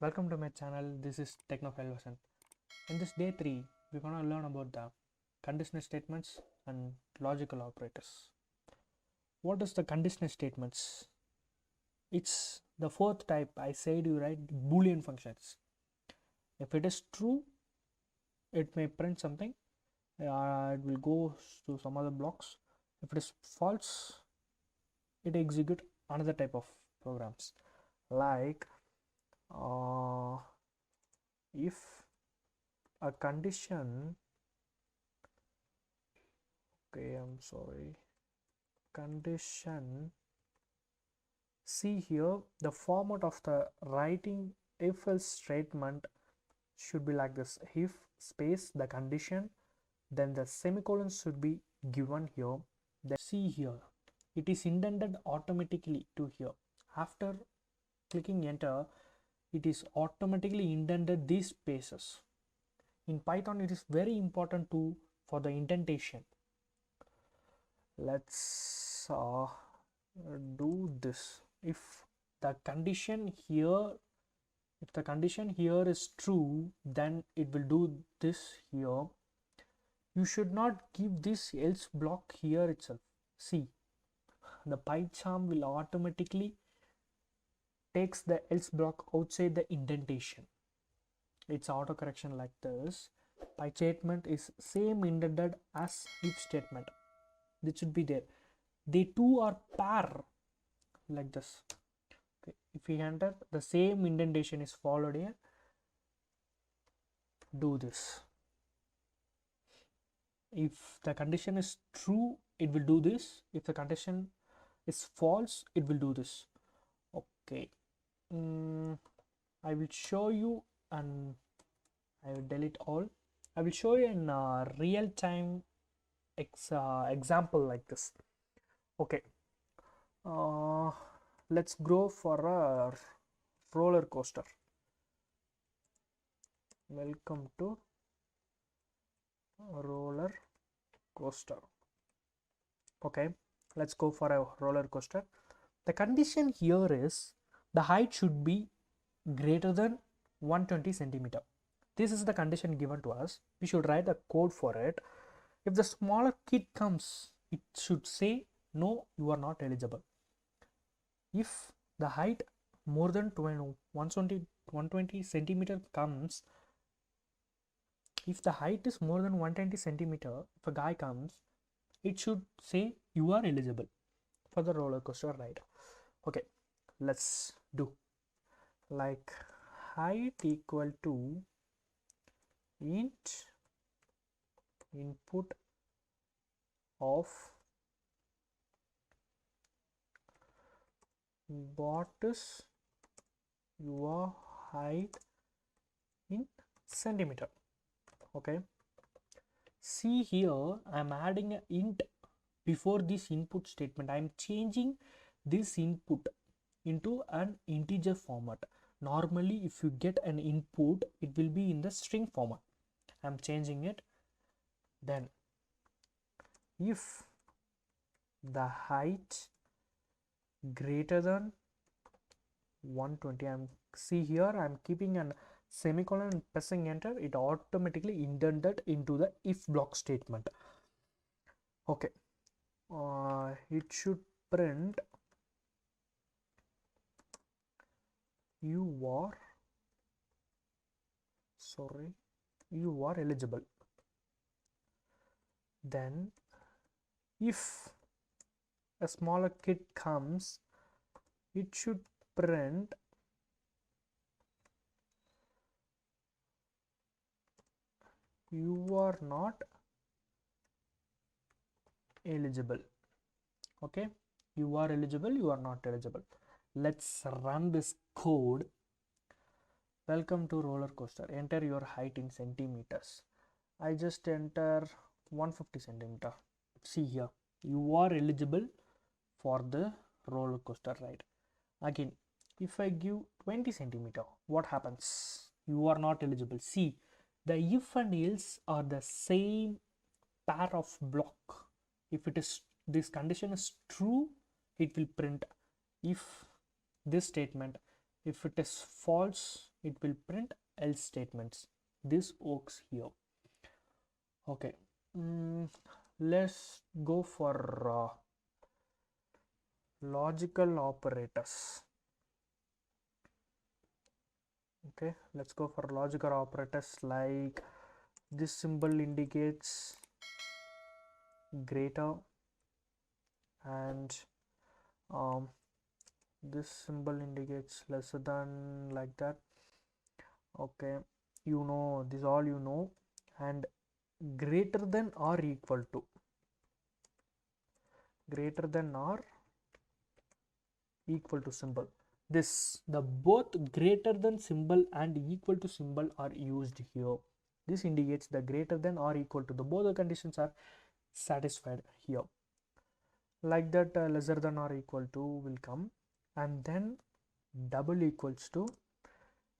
Welcome to my channel. This is Technophile Vasanth. In this day 3, we're going to learn about the conditional statements and logical operators. What is the conditional statements? It's the fourth type. I said you right, Boolean functions. If it is true, it may print something. It will go to some other blocks. If it is false, it execute another type of programs like if a condition condition, see here the format of the writing if else statement should be like this: if space the condition, then the semicolon should be given here. Then see here, it is indented automatically to here. After clicking enter, it is automatically indented these spaces. In Python, it is very important for the indentation. Let's do this. If the condition here is true, then it will do this here. You should not give this else block here itself. See, the PyCharm will automatically takes the else block outside the indentation. It's auto correction like this. Py statement is same indented as if statement. This should be there. They two are pair like this. Okay, if we enter, the same indentation is followed here. Do this. If the condition is true, it will do this. If the condition is false, it will do this. Okay, I will show you, and I will delete all. I will show you in real-time example like this. Okay, let's go for a roller coaster. Welcome to roller coaster. Okay, let's go for a roller coaster. The condition here is the height should be greater than 120 centimeter. This is the condition given to us. We should write the code for it. If the smaller kid comes, it should say no, you are not eligible. If the height more than 120 centimeter comes, if the height is more than 120 centimeter, if a guy comes, it should say you are eligible for the roller coaster ride. Okay, let's do like height equal to int input of what is your height in centimeter. Okay, see here, I'm adding an int before this input statement. I'm changing this input into an integer format. Normally if you get an input, it will be in the string format. I'm changing it. Then if the height greater than 120, see here, I'm keeping an semicolon and pressing enter, it automatically indented into the if block statement. Okay, it should print you are eligible. Then if a smaller kid comes, it should print you are not eligible. Okay, you are eligible, you are not eligible. Let's run this code. Welcome to roller coaster. Enter your height in centimeters. I just enter 150 centimeter. See here, you are eligible for the roller coaster ride. Again, if I give 20 centimeter, what happens? You are not eligible. See, the if and else are the same pair of block. If it is, this condition is true, it will print if this statement. If it is false, it will print else statements. This works here. Okay, let's go for logical operators. Okay, let's go for logical operators. Like this symbol indicates greater, and this symbol indicates lesser than, like that. Okay, you know this, all you know. And greater than or equal to, greater than or equal to symbol, this, the both greater than symbol and equal to symbol are used here. This indicates the greater than or equal to, the both the conditions are satisfied here. Like that, lesser than or equal to will come, and then double equals to,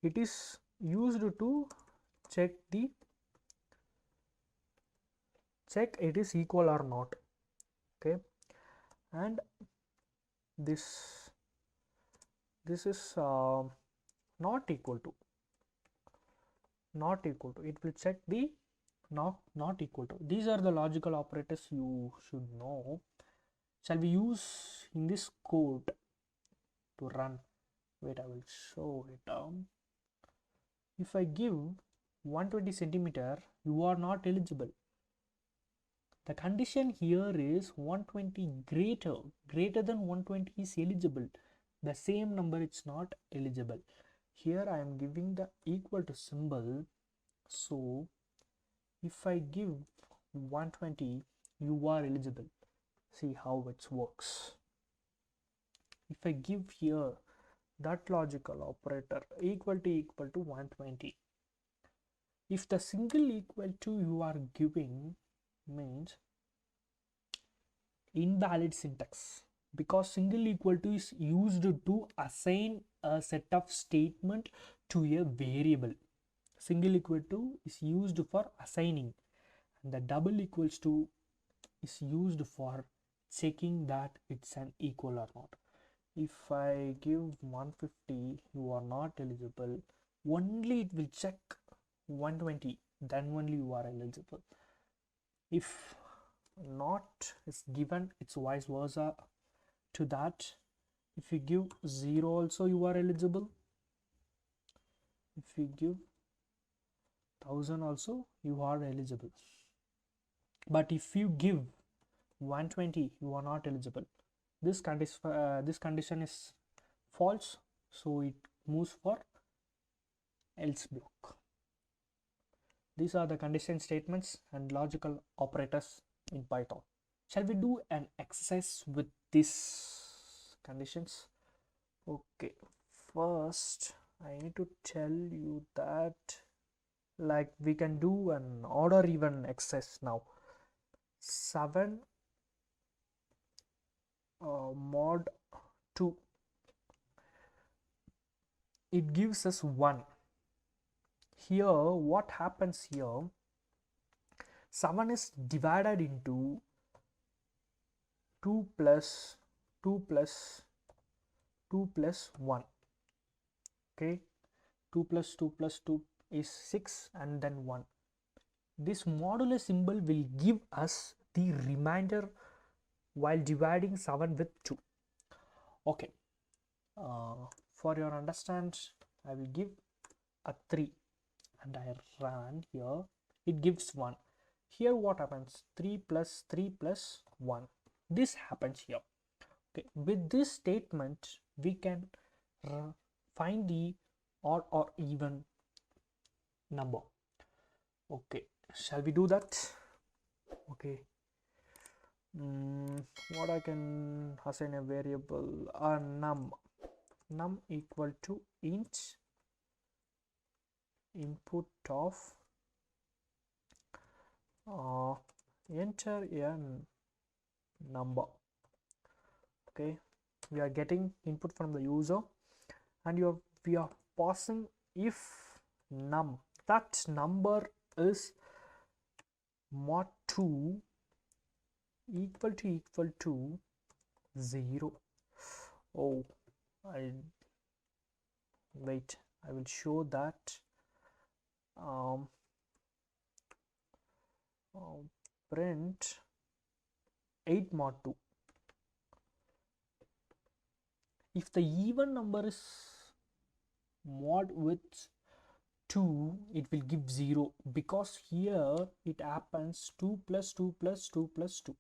it is used to check it is equal or not. Okay, and this is not equal to, it will check the not equal to. These are the logical operators you should know. Shall we use in this code to run? Wait, I will show it down. If I give 120 centimeter, you are not eligible. The condition here is 120 greater than 120 is eligible. The same number it's not eligible. Here I am giving the equal to symbol. So if I give 120, you are eligible. See how it works. If I give here that logical operator equal to 120, if the single equal to you are giving means invalid syntax, because single equal to is used to assign a set of statement to a variable. Single equal to is used for assigning, and the double equals to is used for checking that it's an equal or not. If I give 150, you are not eligible, only it will check 120, then only you are eligible. If not is given, it's vice versa to that. If you give 0 also, you are eligible. If you give 1000 also, you are eligible. But if you give 120, you are not eligible. This condition is false, so it moves for else block. These are the condition statements and logical operators in Python. Shall we do an exercise with these conditions? Okay, first I need to tell you that, like, we can do an order even exercise now. 7 mod 2, it gives us 1. Here what happens here, 7 is divided into 2 plus 2 plus 2 plus 1. Okay, 2 plus 2 plus 2 is 6, and then 1. This modulo symbol will give us the remainder while dividing 7 with 2. Okay, for your understand, I will give a 3 and I run here, it gives 1. Here what happens, 3 plus 3 plus 1, this happens here. Okay, with this statement we can find the odd or even number. Okay, shall we do that? Okay, what I can assign a variable, num equal to int input of enter a number. Okay, we are getting input from the user, and we are passing if num, that number is mod 2 equal to 0. Oh, I will show that. um, Print 8 mod 2. If the even number is mod with 2, it will give 0, because here it happens 2 plus 2 plus 2 plus 2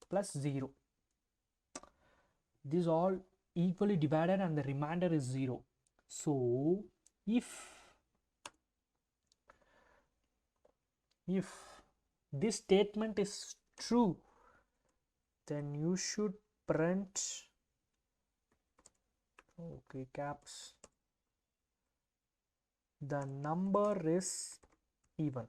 plus 0. These all equally divided and the remainder is 0. So if this statement is true, then you should print, okay, caps, the number is even.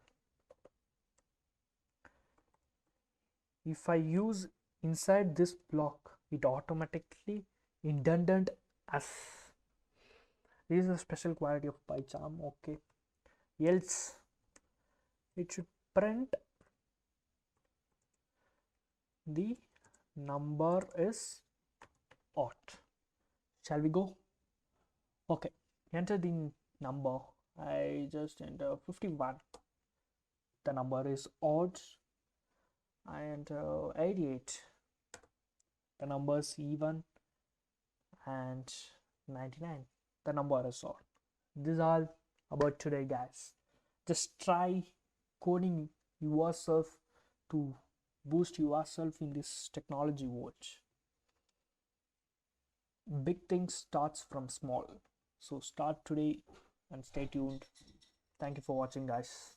If I use inside this block, it automatically indent as. This is a special quality of PyCharm. Okay, else it should print the number is odd. Shall we go? Okay, enter the number. I just enter 51. The number is odd. I enter 88. The number is even. And 99. The number is odd. This is all about today, guys. Just try coding yourself to boost yourself in this technology world. Big things starts from small. So start today and stay tuned. Thank you for watching, guys.